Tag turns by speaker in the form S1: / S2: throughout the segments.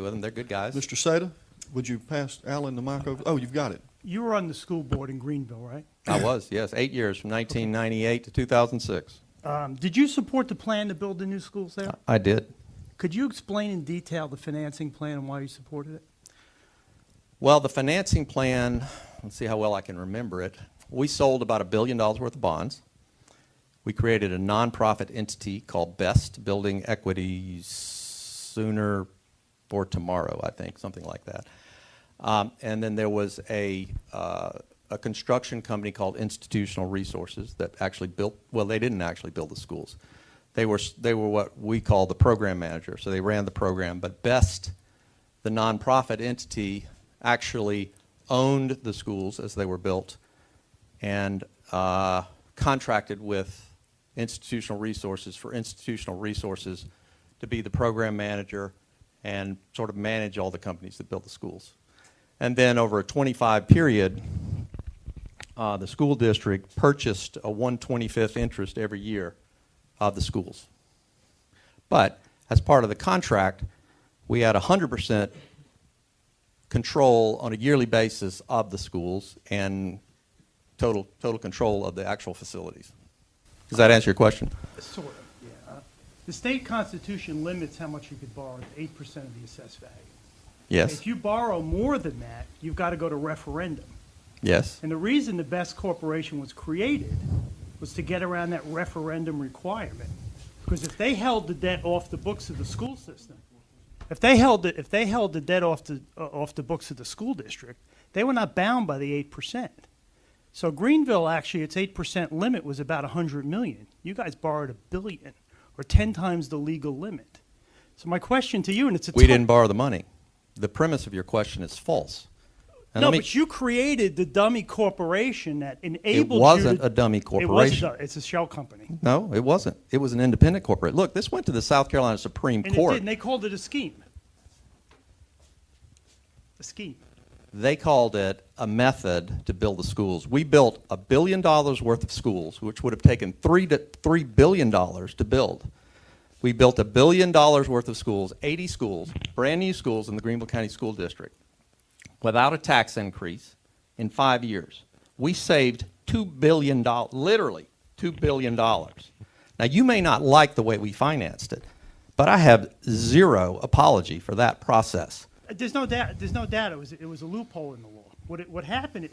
S1: with them. They're good guys.
S2: Mr. Saitta, would you pass Alan the mic over? Oh, you've got it.
S3: You were on the school board in Greenville, right?
S1: I was, yes, 8 years, from 1998 to 2006.
S3: Did you support the plan to build the new schools there?
S1: I did.
S3: Could you explain in detail the financing plan and why you supported it?
S1: Well, the financing plan, let's see how well I can remember it. We sold about $1 billion worth of bonds. We created a nonprofit entity called BEST, Building Equity Sooner for Tomorrow, I think, something like that. And then there was a construction company called Institutional Resources that actually built, well, they didn't actually build the schools. They were what we call the program manager, so they ran the program. But BEST, the nonprofit entity, actually owned the schools as they were built and contracted with Institutional Resources for Institutional Resources to be the program manager and sort of manage all the companies that built the schools. And then over a 25 period, the school district purchased a 1/25th interest every year of the schools. But as part of the contract, we had 100% control on a yearly basis of the schools and total control of the actual facilities. Does that answer your question?
S3: Sort of, yeah. The state constitution limits how much you could borrow to 8% of the assessed value.
S1: Yes.
S3: If you borrow more than that, you've got to go to referendum.
S1: Yes.
S3: And the reason the BEST Corporation was created was to get around that referendum requirement. Because if they held the debt off the books of the school system, if they held the debt off the books of the school district, they were not bound by the 8%. So Greenville, actually, its 8% limit was about $100 million. You guys borrowed $1 billion, or 10 times the legal limit. So my question to you, and it's a
S1: We didn't borrow the money. The premise of your question is false. And
S3: no, but you created the dummy corporation that enabled you to...
S1: It wasn't a dummy corporation.
S3: It's a shell company.
S1: No, it wasn't. It was an independent corporate. Look, this went to the South Carolina Supreme
S3: And
S1: Court.
S3: it did, and they called it a scheme. A scheme.
S1: They called it a method to build the schools. We built $1 billion worth of schools, which would have taken $3 billion to build. We built $1 billion worth of schools, 80 schools, brand new schools in the Greenville County School District, without a tax increase in 5 years. We saved $2 billion, literally $2 billion. Now, you may not like the way we financed it, but I have zero apology for that process.
S3: There's no doubt. It was a loophole in the law. What happened?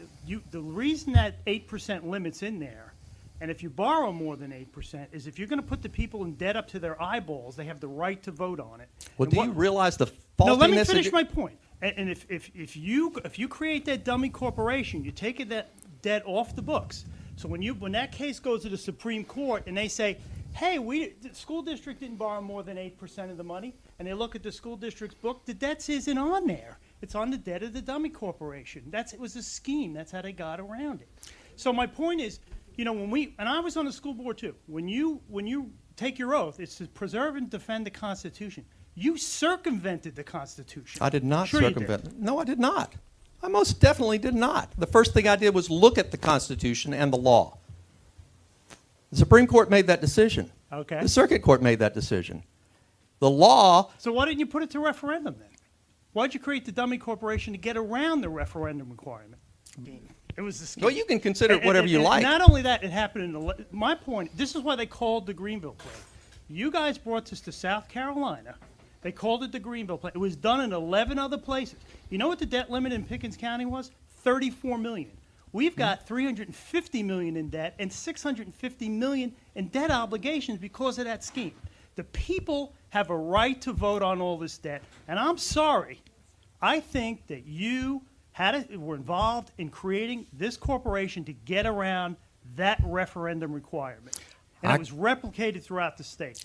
S3: The reason that 8% limit's in there, and if you borrow more than 8%, is if you're going to put the people in debt up to their eyeballs, they have the right to vote on it.
S1: Well, do you realize the faultiness?
S3: No, let me finish my point. And if you create that dummy corporation, you take that debt off the books. So when that case goes to the Supreme Court and they say, hey, the school district didn't borrow more than 8% of the money, and they look at the school district's book, the debt isn't on there. It's on the debt of the dummy corporation. It was a scheme. That's how they got around it. So my point is, and I was on the school board too. When you take your oath, it's to preserve and defend the Constitution. You circumvented the Constitution.
S1: I did not
S3: Sure
S1: circumvent.
S3: You did.
S1: No, I did not. I most definitely did not. The first thing I did was look at the Constitution and the law. The Supreme Court made that decision.
S3: Okay.
S1: The Circuit Court made that decision. The law...
S3: So why didn't you put it to referendum then? Why'd you create the dummy corporation to get around the referendum requirement? It was a scheme.
S1: Well, you can consider it whatever you like.
S3: Not only that, it happened in my point, this is why they called the Greenville Plan. You guys brought this to South Carolina. They called it the Greenville Plan. It was done in 11 other places. You know what the debt limit in Pickens County was? $34 million. We've got $350 million in debt and $650 million in debt obligations because of that scheme. The people have a right to vote on all this debt, and I'm sorry. I think that you were involved in creating this corporation to get around that referendum requirement, and it was replicated throughout the state.